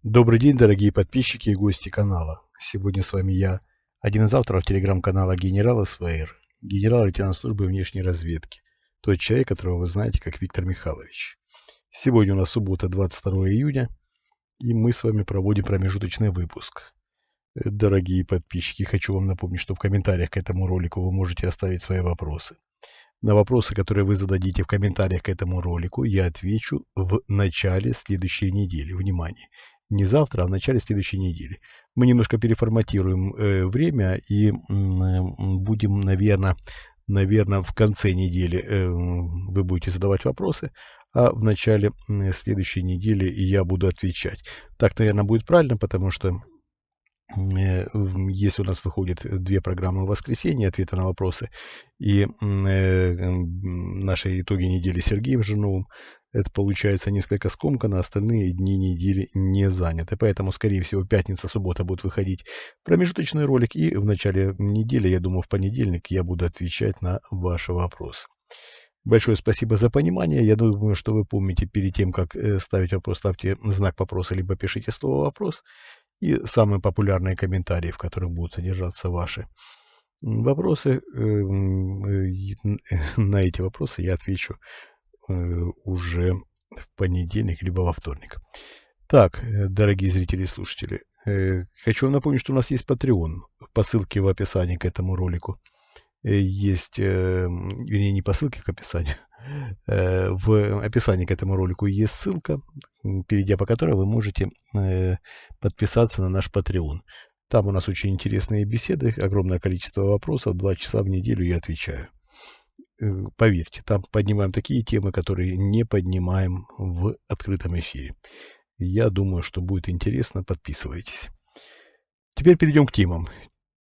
Добрый день, дорогие подписчики и гости канала. Сегодня с вами я, один из авторов телеграм-канала «Генерал СВР», генерал-лейтенант службы внешней разведки, тот человек, которого вы знаете как Виктор Михайлович. Сегодня у нас суббота, 22 июня, и мы с вами проводим промежуточный выпуск. Дорогие подписчики, хочу вам напомнить, что в комментариях к этому ролику вы можете оставить свои вопросы. На вопросы, которые вы зададите в комментариях к этому ролику, я отвечу в начале следующей недели. Внимание! Не завтра, а в начале следующей недели. Мы немножко переформатируем время и будем, наверное, в конце недели вы будете задавать вопросы, а в начале следующей недели я буду отвечать. Так, наверное, будет правильно, потому что если у нас выходит 2 программы в воскресенье, ответы на вопросы, и наши итоги недели с Сергеем Жирновым, это получается несколько скомканно, остальные дни недели не заняты. Поэтому, скорее всего, пятница, суббота будет выходить промежуточный ролик, и в начале недели, я думаю, в понедельник я буду отвечать на ваши вопросы. Большое спасибо за понимание. Я думаю, что вы помните, перед тем, как ставить вопрос, ставьте знак вопроса, либо пишите слово «вопрос». И самые популярные комментарии, в которых будут содержаться ваши вопросы. На эти вопросы я отвечу уже в понедельник, либо во вторник. Так, дорогие зрители и слушатели, хочу вам напомнить, что у нас есть Patreon. По ссылке в описании к этому ролику есть, вернее, не по ссылке к описанию, в описании к этому ролику есть ссылка, перейдя по которой вы можете подписаться на наш Patreon. Там у нас очень интересные беседы, огромное количество вопросов, 2 часа в неделю я отвечаю. Поверьте, там поднимаем такие темы, которые не поднимаем в открытом эфире. Я думаю, что будет интересно, подписывайтесь. Теперь перейдем к темам.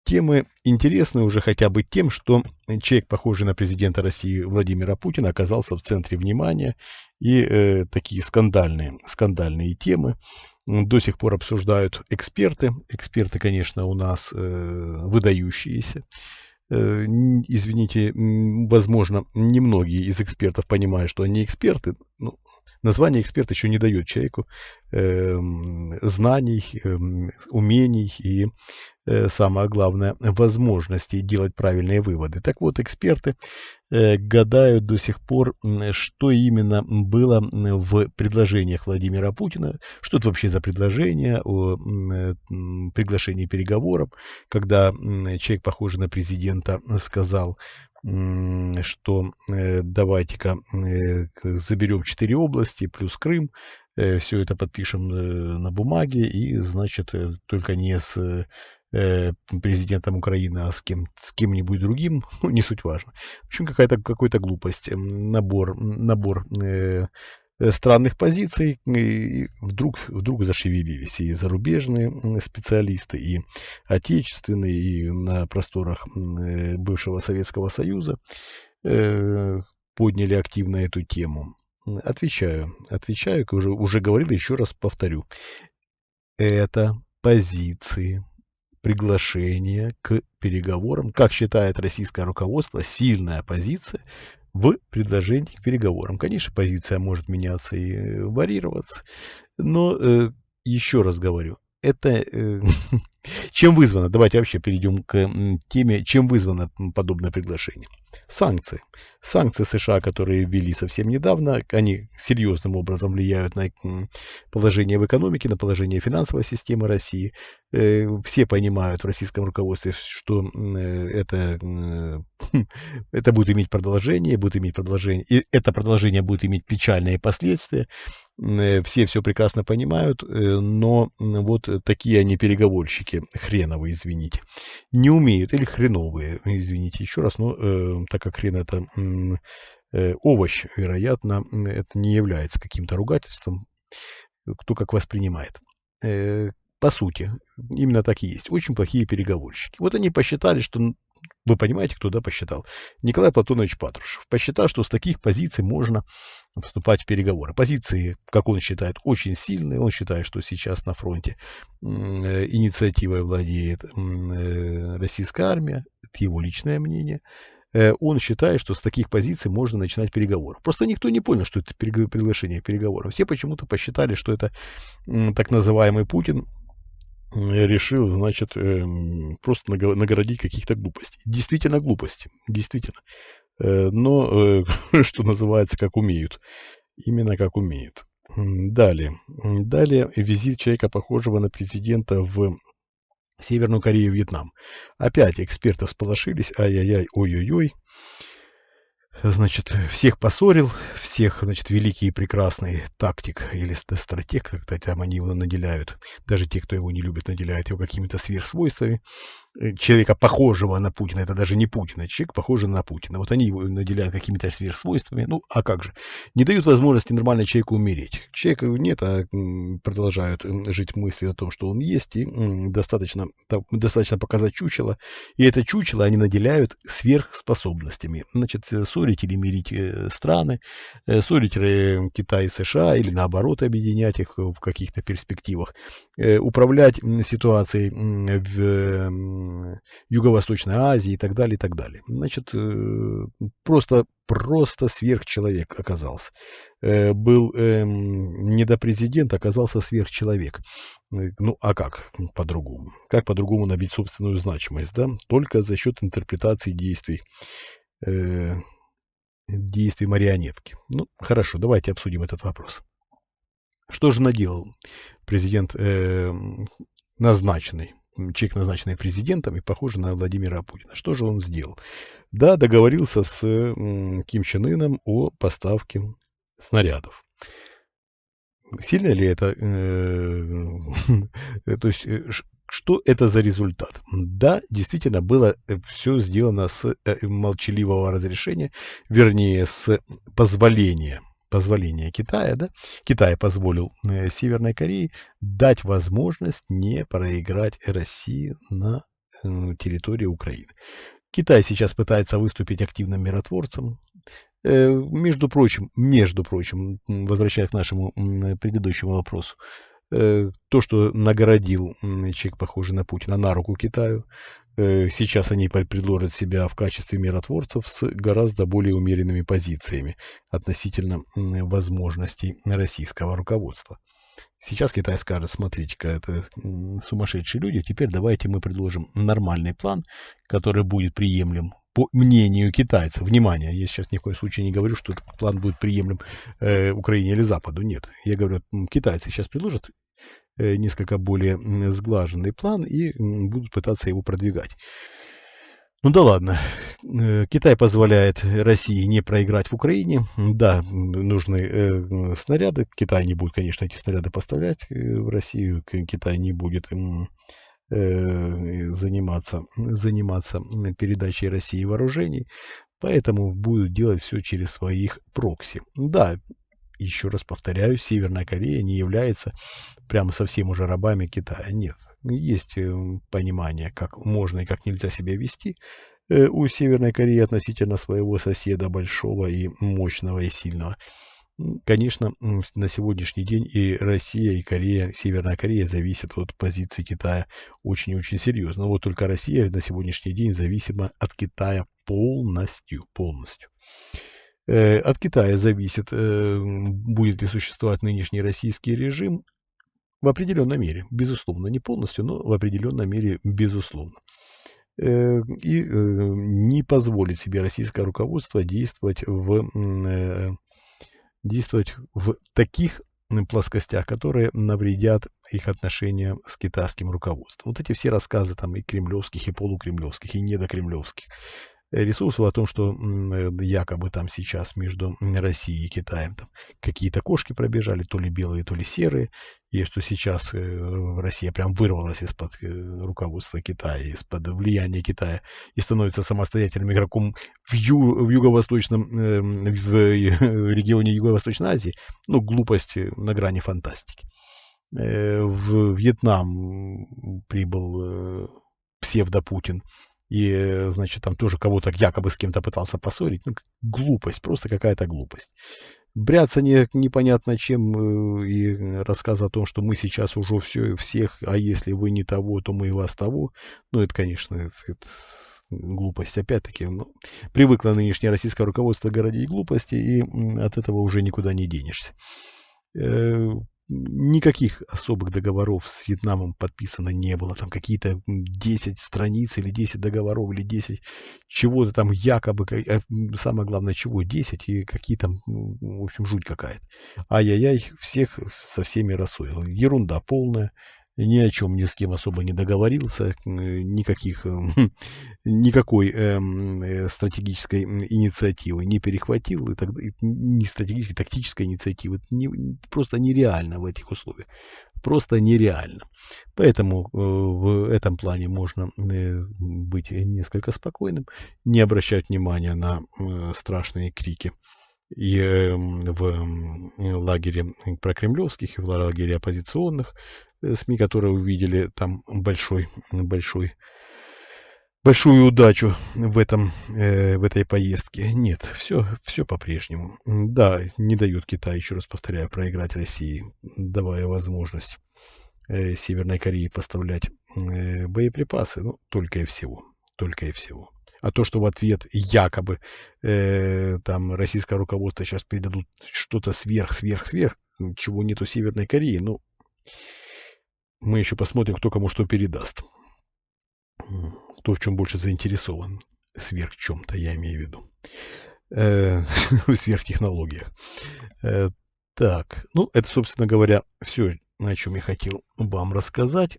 Темы интересны уже хотя бы тем, что человек, похожий на президента России Владимира Путина, оказался в центре внимания, и такие скандальные темы до сих пор обсуждают эксперты. Эксперты, конечно, у нас выдающиеся. Извините, возможно, немногие из экспертов понимают, что они эксперты. Ну, название эксперт еще не дает человеку знаний, умений и, самое главное, возможности делать правильные выводы. Так вот, эксперты гадают до сих пор, что именно было в предложениях Владимира Путина, что это вообще за предложение о приглашении переговорам, когда человек, похожий на президента, сказал, что давайте-ка заберем 4 области плюс Крым, все это подпишем на бумаге, и, значит, только не с президентом Украины, а с кем-нибудь другим, ну, не суть важно. В общем, какая-то глупость, набор странных позиций, и вдруг зашевелились и зарубежные специалисты, и отечественные, и на просторах бывшего Советского Союза подняли активно эту тему. Отвечаю, как уже говорил, еще раз повторю. Это позиции приглашения к переговорам, как считает российское руководство, сильная позиция в предложении к переговорам. Конечно, позиция может меняться и варьироваться, но еще раз говорю, это чем вызвано, давайте вообще перейдем к теме, чем вызвано подобное приглашение. Санкции. Санкции США, которые ввели совсем недавно, они серьезным образом влияют на положение в экономике, на положение финансовой системы России. Все понимают в российском руководстве, что это будет иметь продолжение, и это продолжение будет иметь печальные последствия. Все прекрасно понимают, но вот такие они переговорщики, хреновые, извините, не умеют, или хреновые, извините еще раз, но так как хрен это овощ, вероятно, это не является каким-то ругательством, кто как воспринимает. По сути, именно так и есть. Очень плохие переговорщики. Вот они посчитали, что... Вы понимаете, кто, да, посчитал? Николай Платонович Патрушев посчитал, что с таких позиций можно вступать в переговоры. Позиции, как он считает, очень сильные. Он считает, что сейчас на фронте инициативой владеет российская армия. Это его личное мнение. Он считает, что с таких позиций можно начинать переговоры. Просто никто не понял, что это приглашение к переговорам. Все почему-то посчитали, что это так называемый Путин решил, значит, просто нагородить каких-то глупостей. Действительно глупости, действительно. Но, что называется, как умеют. Именно как умеют. Далее. Далее визит человека, похожего на президента в Северную Корею и Вьетнам. Опять эксперты всполошились. Ай-яй-яй, ой-ой-ой. Значит, всех поссорил, всех, значит, великий и прекрасный тактик или стратег, как-то там они его наделяют, даже те, кто его не любит, наделяют его какими-то сверхсвойствами. Человека, похожего на Путина, это даже не Путин, это человек, похожий на Путина. Вот они его наделяют какими-то сверхсвойствами. Ну, а как же? Не дают возможности нормально человеку умереть. Человека нет, а продолжают жить мыслью о том, что он есть, и достаточно показать чучело. И это чучело они наделяют сверхспособностями. Значит, ссорить или мирить страны, ссорить Китай и США, или наоборот объединять их в каких-то перспективах, управлять ситуацией в Юго-Восточной Азии и так далее, и так далее. Значит, просто сверхчеловек оказался. Был недопрезидент, оказался сверхчеловек. Ну, а как по-другому? Как по-другому набить собственную значимость, да? Только за счет интерпретации действий марионетки. Ну, хорошо, давайте обсудим этот вопрос. Что же наделал президент назначенный? Человек, назначенный президентом и похожий на Владимира Путина. Что же он сделал? Да, договорился с Ким Чен Ыном о поставке снарядов. Сильно ли это? То есть, что это за результат? Да, действительно, было все сделано с молчаливого разрешения, вернее, с позволения Китая, да? Китай позволил Северной Корее дать возможность не проиграть России на территории Украины. Китай сейчас пытается выступить активным миротворцем. Между прочим, возвращаясь к нашему предыдущему вопросу, то, что нагородил человек, похожий на Путина, на руку Китаю, сейчас они предложат себя в качестве миротворцев с гораздо более умеренными позициями относительно возможностей российского руководства. Сейчас Китай скажет: смотрите-ка, это сумасшедшие люди, теперь давайте мы предложим нормальный план, который будет приемлем по мнению китайцев. Внимание, я сейчас ни в коем случае не говорю, что этот план будет приемлем Украине или Западу. Нет, я говорю, китайцы сейчас предложат несколько более сглаженный план и будут пытаться его продвигать. Ну да ладно. Китай позволяет России не проиграть в Украине. Да, нужны снаряды. Китай не будет, конечно, эти снаряды поставлять в Россию. Китай не будет заниматься передачей России вооружений. Поэтому будут делать все через своих прокси. Да, еще раз повторяю, Северная Корея не является прямо совсем уже рабами Китая. Нет. Есть понимание, как можно и как нельзя себя вести у Северной Кореи относительно своего соседа большого и мощного и сильного. Конечно, на сегодняшний день и Россия, и Корея, Северная Корея зависят от позиции Китая очень-очень серьезно. Но вот только Россия на сегодняшний день зависима от Китая полностью. От Китая зависит, будет ли существовать нынешний российский режим. В определенной мере, безусловно, не полностью, но в определенной мере, безусловно. И не позволит себе российское руководство действовать в таких плоскостях, которые навредят их отношениям с китайским руководством. Вот эти все рассказы там и кремлевских, и полукремлевских, и недокремлевских ресурсов о том, что якобы там сейчас между Россией и Китаем там какие-то кошки пробежали, то ли белые, то ли серые, и что сейчас Россия прям вырвалась из-под руководства Китая, из-под влияния Китая и становится самостоятельным игроком в юго-восточном, в регионе Юго-Восточной Азии. Ну, глупость на грани фантастики. В Вьетнам прибыл псевдо-Путин. И, значит, там тоже кого-то якобы с кем-то пытался поссорить. Ну, глупость, просто какая-то глупость. Бряцание непонятно чем и рассказ о том, что мы сейчас уже всех, а если вы не того, то мы и вас того. Ну, это, конечно, глупость. Опять-таки, ну, привыкло нынешнее российское руководство городить глупости, и от этого уже никуда не денешься. Никаких особых договоров с Вьетнамом подписано не было. Там какие-то 10 страниц или 10 договоров, или 10 чего-то там якобы, самое главное, чего 10 и какие там, в общем, жуть какая-то. Ай-яй-яй, всех со всеми рассорил. Ерунда полная. Ни о чем ни с кем особо не договорился, никаких, никакой стратегической инициативы не перехватил, и тогда ни стратегической, тактической инициативы. Просто нереально в этих условиях. Просто нереально. Поэтому в этом плане можно быть несколько спокойным, не обращать внимания на страшные крики и в лагере прокремлевских, и в лагере оппозиционных СМИ, которые увидели там большую удачу в этой поездке. Нет, все по-прежнему. Да, не дают Китай, еще раз повторяю, проиграть России, давая возможность Северной Корее поставлять боеприпасы, ну, только и всего. Только и всего. А то, что в ответ якобы там российское руководство сейчас передадут что-то сверх, чего нет у Северной Кореи, ну, мы еще посмотрим, кто кому что передаст. Кто в чем больше заинтересован. Сверх чем-то, я имею в виду. В сверхтехнологиях. Так, ну, это, собственно говоря, все, о чем я хотел вам рассказать.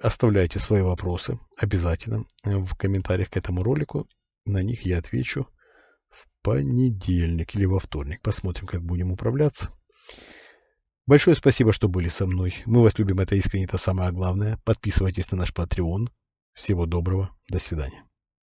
Оставляйте свои вопросы обязательно в комментариях к этому ролику. На них я отвечу в понедельник или во вторник. Посмотрим, как будем управляться. Большое спасибо, что были со мной. Мы вас любим, это искренне, это самое главное. Подписывайтесь на наш Patreon. Всего доброго. До свидания.